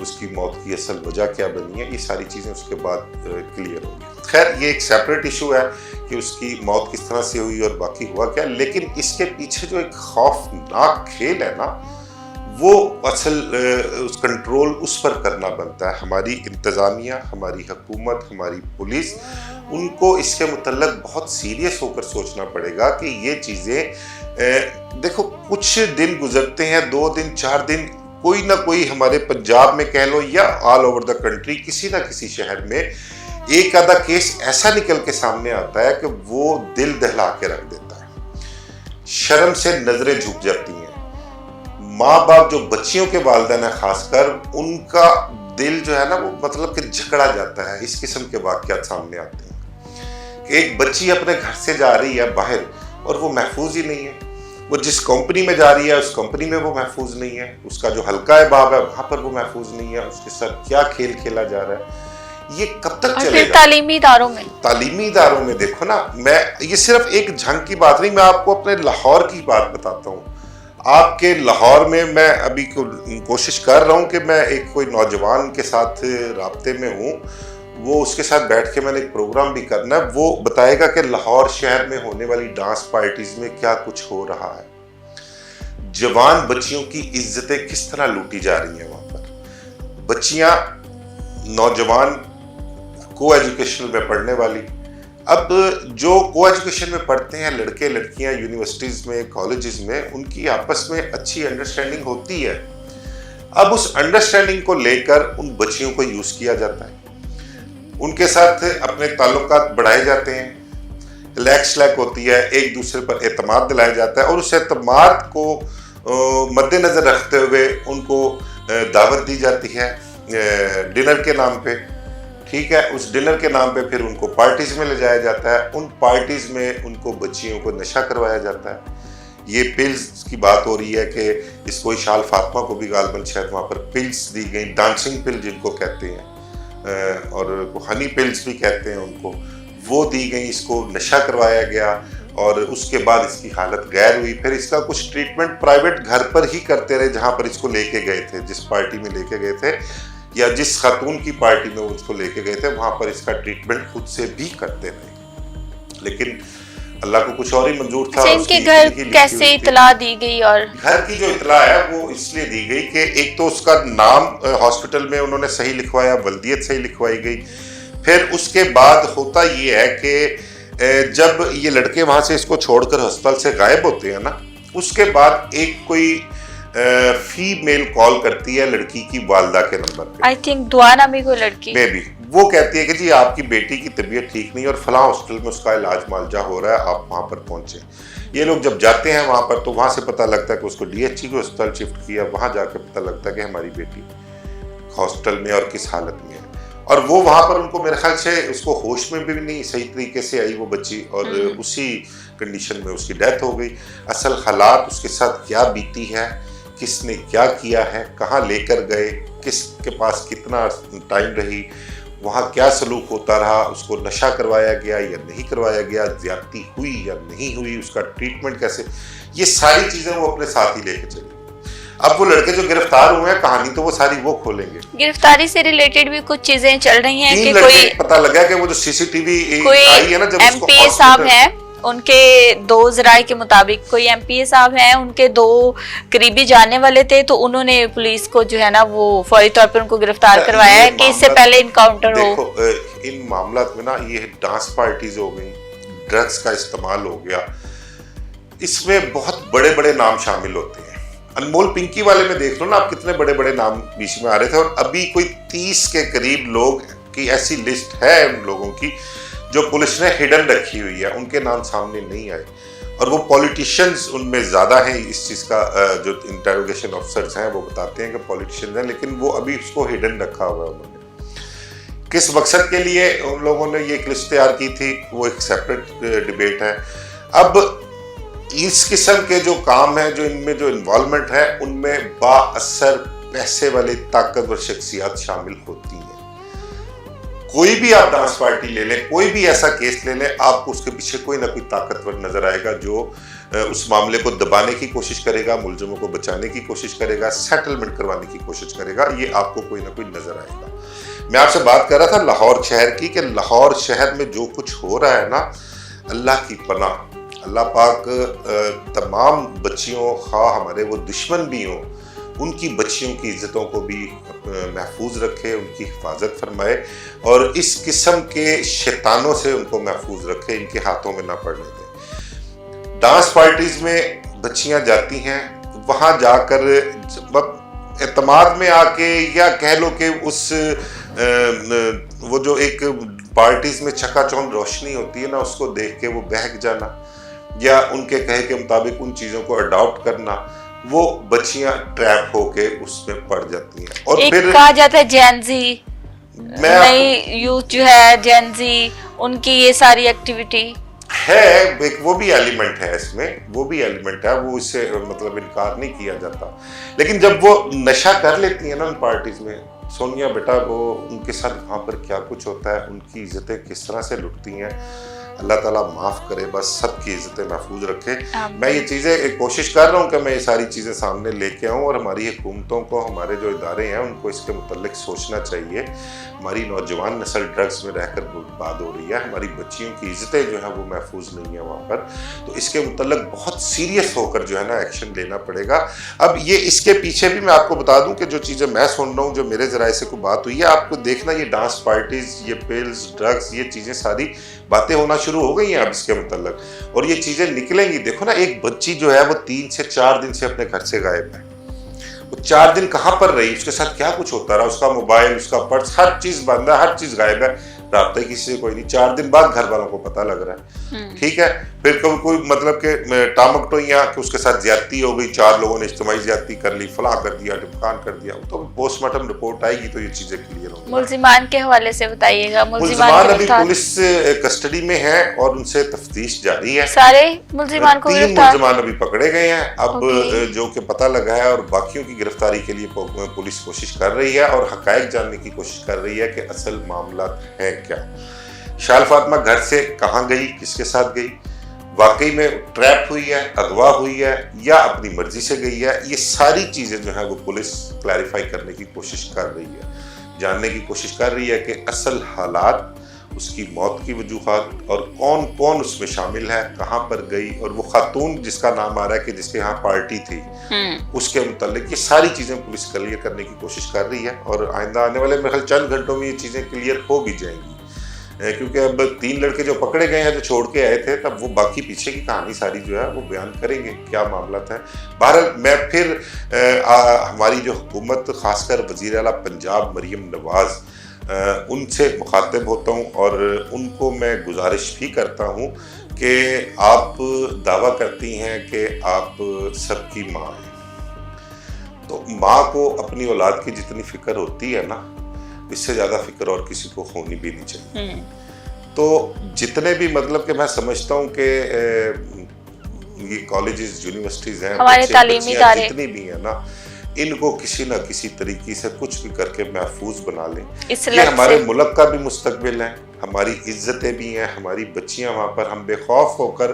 اس کی موت کی اصل وجہ کیا بنی ہے، یہ ساری چیزیں اس کے بعد کلیئر ہوں گی۔ خیر یہ ایک سیپریٹ ایشو ہے کہ اس کی موت کس طرح سے ہوئی اور باقی ہوا کیا، لیکن اس کے پیچھے جو ایک خوفناک کھیل ہے نا، وہ اصل اس کنٹرول اس پر کرنا بنتا ہے۔ ہماری انتظامیہ، ہماری حکومت، ہماری پولیس، ان کو اس کے متعلق بہت سیریس ہو کر سوچنا پڑے گا کہ یہ چیزیں دیکھو کچھ دن گزرتے ہیں، 2 دن 4 دن، کوئی نہ کوئی ہمارے پنجاب میں کہہ لو یا آل اوور دا کنٹری کسی نہ کسی شہر میں ایک آدھا کیس ایسا نکل کے سامنے آتا ہے کہ وہ دل دہلا کے رکھ دیتا ہے، شرم سے نظریں جھک جاتی ہیں۔ ماں باپ جو بچیوں کے والدین ہیں خاص کر، ان کا دل جو ہے نا وہ مطلب کہ جھکڑا جاتا ہے۔ اس قسم کے واقعات سامنے آتے ہیں کہ ایک بچی اپنے گھر سے جا رہی ہے باہر اور وہ محفوظ ہی نہیں ہے، وہ جس کمپنی میں جا رہی ہے اس کمپنی میں وہ محفوظ نہیں ہے، اس کا جو حلقہ باب ہے وہاں پر وہ محفوظ نہیں ہے، اس کے ساتھ کیا کھیل کھیلا جا رہا ہے، یہ کب تک چلے گا؟ تعلیمی اداروں میں دیکھو نا، میں یہ صرف ایک جھنگ کی بات نہیں، میں آپ کو اپنے لاہور کی بات بتاتا ہوں۔ آپ کے لاہور میں میں ابھی کوشش کر رہا ہوں کہ میں ایک کوئی نوجوان کے ساتھ رابطے میں ہوں، وہ اس کے ساتھ بیٹھ کے میں نے ایک پروگرام بھی کرنا ہے، وہ بتائے گا کہ لاہور شہر میں ہونے والی ڈانس پارٹیز میں کیا کچھ ہو رہا ہے، جوان بچیوں کی عزتیں کس طرح لوٹی جا رہی ہیں وہاں پر۔ بچیاں نوجوان کو ایجوکیشن میں پڑھنے والی، اب جو کو ایجوکیشن میں پڑھتے ہیں لڑکے لڑکیاں یونیورسٹیز میں کالجز میں، ان کی آپس میں اچھی انڈرسٹینڈنگ ہوتی ہے، اب اس انڈرسٹینڈنگ کو لے کر ان بچیوں کو یوز کیا جاتا ہے، ان کے ساتھ اپنے تعلقات بڑھائے جاتے ہیں، لیک ہوتی ہے، ایک دوسرے پر اعتماد دلایا جاتا ہے، اور اس اعتماد کو مد نظر رکھتے ہوئے ان کو دعوت دی جاتی ہے ڈنر کے نام پہ، ٹھیک ہے، اس ڈنر کے نام پہ پھر ان کو پارٹیز میں لے جایا جاتا ہے، ان پارٹیز میں ان کو بچیوں کو نشہ کروایا جاتا ہے۔ یہ پلز کی بات ہو رہی ہے کہ اس کو اشال فاطمہ کو بھی غالباً شاید وہاں پر پلز دی گئی، ڈانسنگ پل جن کو کہتے ہیں، اور ہنی پلز بھی کہتے ہیں ان کو، وہ دی گئی، اس کو نشہ کروایا گیا، اور اس کے بعد اس کی حالت غیر ہوئی، پھر اس کا کچھ ٹریٹمنٹ پرائیویٹ گھر پر ہی کرتے رہے جہاں پر اس کو لے کے گئے تھے، جس پارٹی میں لے کے گئے تھے یا جس خاتون کی پارٹی میں اس کو لے کے گئے تھے، وہاں پر اس کا ٹریٹمنٹ خود سے بھی کرتے رہے، لیکن اللہ کو کچھ اور ہی منظور تھا۔ ان کے گھر کیسے اطلاع دی گئی؟ اور گھر کی جو اطلاع ہے وہ اس لیے دی گئی کہ ایک تو اس کا نام ہاسپٹل میں انہوں نے صحیح لکھوایا، ولدیت صحیح لکھوائی گئی، پھر اس کے بعد ہوتا یہ ہے کہ جب یہ لڑکے وہاں سے اس کو چھوڑ کر ہسپتال سے غائب ہوتے ہیں نا، اس کے بعد ایک کوئی فی میل کال کرتی ہے لڑکی کی والدہ کے نمبر پہ، آئی تھنک دعا نامی کوئی لڑکی میں بھی، وہ کہتی ہے کہ جی آپ کی بیٹی کی طبیعت ٹھیک نہیں اور فلاں ہاسپٹل میں اس کا علاج معالجہ ہو رہا ہے، آپ وہاں پر پہنچے۔ یہ لوگ جب جاتے ہیں وہاں پر تو وہاں سے پتہ لگتا ہے کہ اس کو ڈی ایچ ای کو ہسپتال شفٹ کیا، وہاں جا کے پتہ لگتا ہے کہ ہماری بیٹی ہاسپٹل میں اور کس حالت میں ہے، اور وہ وہاں پر ان کو میرے خیال سے اس کو ہوش میں بھی نہیں صحیح طریقے سے آئی وہ بچی، اور اسی کنڈیشن میں اس کی ڈیتھ ہو گئی۔ اصل حالات اس کے ساتھ کیا بیتی ہے، کس نے کیا کیا ہے، کہاں لے کر گئے، کس کے پاس کتنا ٹائم رہی، وہاں کیا سلوک ہوتا رہا، اس کو نشہ کروایا گیا یا نہیں کروایا گیا، زیادتی ہوئی یا نہیں ہوئی، اس کا ٹریٹمنٹ کیسے، یہ ساری چیزیں وہ اپنے ساتھ ہی لے کے چلے۔ اب وہ لڑکے جو گرفتار ہوئے ہیں، کہانی تو وہ ساری وہ کھولیں گے، گرفتاری سے ریلیٹڈ بھی کچھ چیزیں چل رہی ہیں کہ کوئی پتہ لگا کہ وہ جو سی سی ٹی وی آئی ہے نا، جب اس کو ایم پی اے صاحب ہیں، ان کے 2 ذرائع کے مطابق کوئی ایم پی اے صاحب ہیں، ان کے 2 قریبی جانے والے تھے، تو انہوں نے پولیس کو جو ہے نا وہ فوری طور پر ان کو گرفتار کروایا ہے کہ اس سے پہلے انکاؤنٹر ہو۔ دیکھو ان معاملات میں نا یہ ڈانس پارٹیز ہو گئی، ڈرگز کا استعمال ہو گیا، اس میں بہت بڑے بڑے نام شامل ہوتے ہیں۔ انمول پنکی والے میں دیکھ لو نا آپ، کتنے بڑے بڑے نام بیچ میں آ رہے تھے، اور ابھی کوئی 30 کے قریب لوگ کی ایسی لسٹ ہے ان لوگوں کی جو پولیس نے ہڈن رکھی ہوئی ہے، ان کے نام سامنے نہیں آئے، اور وہ پولیٹیشینز ان میں زیادہ ہیں، اس چیز کا جو انٹروگیشن آفیسرز ہیں وہ بتاتے ہیں کہ پولیٹیشینز ہیں، لیکن وہ ابھی اس کو ہڈن رکھا ہوا ہے انہوں نے۔ کس مقصد کے لیے ان لوگوں نے یہ ایک لسٹ تیار کی تھی وہ ایک سیپریٹ ڈیبیٹ ہے۔ اب اس قسم کے جو کام ہیں، جو ان میں جو انوالومنٹ ہے، ان میں با اثر پیسے والے طاقتور شخصیات شامل ہوتی ہیں۔ کوئی بھی آپ ڈانس پارٹی لے لیں، کوئی بھی ایسا کیس لے لیں، آپ کو اس کے پیچھے کوئی نہ کوئی طاقتور نظر آئے گا جو اس معاملے کو دبانے کی کوشش کرے گا, ملزموں کو بچانے کی کوشش کرے گا, سیٹلمنٹ کروانے کی کوشش کرے گا, یہ آپ کو کوئی نہ کوئی نظر آئے گا. میں آپ سے بات کر رہا تھا لاہور شہر کی, کہ لاہور شہر میں جو کچھ ہو رہا ہے نا, اللہ کی پناہ, اللہ پاک تمام بچیوں, خواہ ہمارے وہ دشمن بھی ہوں, ان کی بچیوں کی عزتوں کو بھی محفوظ رکھے, ان کی حفاظت فرمائے, اور اس قسم کے شیطانوں سے ان کو محفوظ رکھے, ان کے ہاتھوں میں نہ پڑنے دیں. ڈانس پارٹیز میں بچیاں جاتی ہیں, وہاں جا کر اعتماد میں آ کے, یا کہہ لو کہ اس وہ جو ایک پارٹیز میں چکا چوند روشنی ہوتی ہے نا, اس کو دیکھ کے وہ بہک جانا, یا ان کے کہے کے مطابق ان چیزوں کو اڈاپٹ کرنا, وہ بچیاں ٹریپ ہو کے اس میں پڑ جاتی ہیں. اور پھر کہا جاتا ہے جینزی, نئی یوتھ جو ہے جینزی, ان کی یہ ساری ایکٹیویٹی ہے, وہ بھی ایلیمنٹ ہے اس میں, وہ بھی ایلیمنٹ ہے, وہ اس سے مطلب انکار نہیں کیا جاتا. لیکن جب وہ نشہ کر لیتی ہیں نا ان پارٹیز میں, سونیا بیٹا, وہ ان کے ساتھ وہاں پر کیا کچھ ہوتا ہے, ان کی عزتیں کس طرح سے لٹتی ہیں, اللہ تعالیٰ معاف کرے, بس سب کی عزتیں محفوظ رکھے. میں یہ چیزیں کوشش کر رہا ہوں کہ میں یہ ساری چیزیں سامنے لے کے آؤں, اور ہماری حکومتوں کو, ہمارے جو ادارے ہیں, ان کو اس کے متعلق سوچنا چاہیے. ہماری نوجوان نسل ڈرگز میں رہ کر برباد ہو رہی ہے, ہماری بچیوں کی عزتیں جو ہیں وہ محفوظ نہیں ہیں وہاں پر, تو اس کے متعلق بہت سیریس ہو کر جو ہے نا ایکشن لینا پڑے گا. اب یہ اس کے پیچھے بھی میں آپ کو بتا دوں کہ جو چیزیں میں سن رہا ہوں, جو میرے ذرائع سے کوئی بات ہوئی ہے, آپ کو دیکھنا یہ ڈانس پارٹیز, یہ پیلز, ڈرگز, یہ چیزیں ساری باتیں ہونا شروع ہو گئی ہیں اب اس کے متعلق, اور یہ چیزیں نکلیں گی. دیکھو نا, ایک بچی جو ہے وہ 3 سے 4 دن سے اپنے گھر سے غائب ہے. وہ 4 دن کہاں پر رہی, اس کے ساتھ کیا کچھ ہوتا رہا, اس کا موبائل, اس کا پرس, ہر چیز بند ہے, ہر چیز غائب ہے, رابطہ کسی سے کوئی نہیں. 4 دن بعد گھر والوں کو پتہ لگ رہا ہے, ٹھیک ہے. پھر کوئی مطلب کہ ٹامکٹوئیاں کہ اس کے ساتھ زیادتی ہو گئی, 4 لوگوں نے اجتماعی زیادتی کر لی, فلاں کر دیا, ڈمکان کر دیا, تو پوسٹ مارٹم رپورٹ آئے گی تو یہ چیزیں کلیئر ہوں گی. ملزمان کے حوالے سے بتائیے گا. ملزمان ابھی پولیس کسٹڈی میں ہیں اور ان سے تفتیش جاری ہے. سارے ملزمان کو 3 ملزمان ابھی پکڑے گئے ہیں اب, جو کہ پتہ لگا ہے, اور باقیوں کی گرفتاری کے لیے پولیس کوشش کر رہی ہے, اور حقائق جاننے کی کوشش کر رہی ہے کہ اصل معاملات ہیں کیا. اشال فاطمہ گھر سے کہاں گئی, کس کے ساتھ گئی, واقعی میں ٹریپ ہوئی ہے, اغوا ہوئی ہے, یا اپنی مرضی سے گئی ہے, یہ ساری چیزیں جو ہیں وہ پولیس کلیریفائی کرنے کی کوشش کر رہی ہے, جاننے کی کوشش کر رہی ہے کہ اصل حالات, اس کی موت کی وجوہات, اور کون کون اس میں شامل ہے, کہاں پر گئی, اور وہ خاتون جس کا نام آ رہا ہے کہ جس کے یہاں پارٹی تھی, اس کے متعلق یہ ساری چیزیں پولیس کلیئر کرنے کی کوشش کر رہی ہے. اور آئندہ آنے والے میرے خیال چند گھنٹوں میں یہ چیزیں کلیئر ہو بھی جائیں گی, کیونکہ اب 3 لڑکے جو پکڑے گئے ہیں, جو چھوڑ کے آئے تھے, تب وہ باقی پیچھے کی کہانی ساری جو ہے وہ بیان کریں گے, کیا معاملات ہیں. بہرحال میں پھر ہماری جو حکومت, خاص کر وزیر اعلیٰ پنجاب مریم نواز, ان سے مخاطب ہوتا ہوں, اور ان کو میں گزارش بھی کرتا ہوں کہ آپ دعویٰ کرتی ہیں کہ آپ سب کی ماں ہیں, تو ماں کو اپنی اولاد کی جتنی فکر ہوتی ہے نا, اس سے زیادہ فکر اور کسی کو ہونی بھی نہیں چاہیے. تو جتنے بھی مطلب کہ میں سمجھتا ہوں کہ یہ کالجز, یونیورسٹیز ہیں, ہمارے تعلیمی ادارے جتنی بھی ہیں نا, ان کو کسی نہ کسی طریقے سے کچھ بھی کر کے محفوظ بنا لیں. یہ ہمارے ملک کا بھی مستقبل ہے, ہماری عزتیں بھی ہیں, ہماری بچیاں وہاں پر, ہم بے خوف ہو کر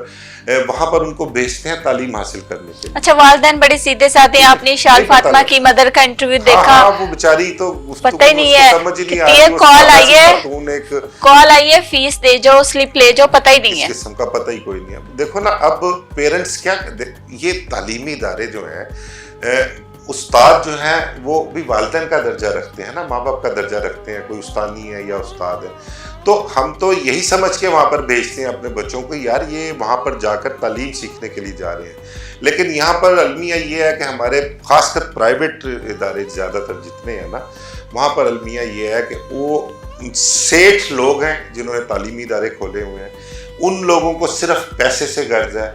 وہاں پر ان کو بھیجتے ہیں تعلیم حاصل کرنے کے لیے. اچھا, والدین بڑے سیدھے سادھے ہیں. آپ نے اشال فاطمہ کی مدر کا انٹرویو دیکھا, وہ بیچاری تو پتہ ہی نہیں ہے, کال آئی ہے فیس دے جاؤ, سلپ لے جاؤ, پتہ ہی نہیں ہے, اس قسم کا پتہ ہی کوئی نہیں ہے. دیکھو نا, اب پیرنٹس کیا, یہ تعلیمی ادارے جو ہیں, استاد جو ہیں وہ بھی والدین کا درجہ رکھتے ہیں نا, ماں باپ کا درجہ رکھتے ہیں, کوئی استانی ہے یا استاد ہے, تو ہم تو یہی سمجھ کے وہاں پر بھیجتے ہیں اپنے بچوں کو, یار یہ وہاں پر جا کر تعلیم سیکھنے کے لیے جا رہے ہیں. لیکن یہاں پر المیہ یہ ہے کہ ہمارے خاص کر پرائیویٹ ادارے زیادہ تر جتنے ہیں نا, وہاں پر المیہ یہ ہے کہ وہ سیٹھ لوگ ہیں جنہوں نے تعلیمی ادارے کھولے ہوئے ہیں, ان لوگوں کو صرف پیسے سے غرض ہے,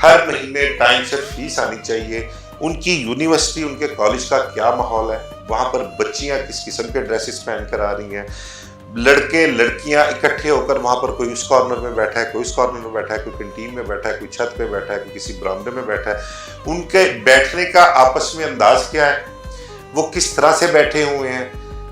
ہر مہینے ٹائم سے فیس آنی چاہیے. ان کی یونیورسٹی, ان کے کالج کا کیا ماحول ہے, وہاں پر بچیاں کس قسم کے ڈریسز پہن کر آ رہی ہیں, لڑکے لڑکیاں اکٹھے ہو کر وہاں پر, کوئی اس کارنر میں بیٹھا ہے, کوئی اس کارنر میں بیٹھا ہے, کوئی کنٹین میں بیٹھا ہے, کوئی چھت پہ بیٹھا ہے, کوئی کسی برآمدے میں بیٹھا ہے. ان کے بیٹھنے کا آپس میں انداز کیا ہے, وہ کس طرح سے بیٹھے ہوئے ہیں,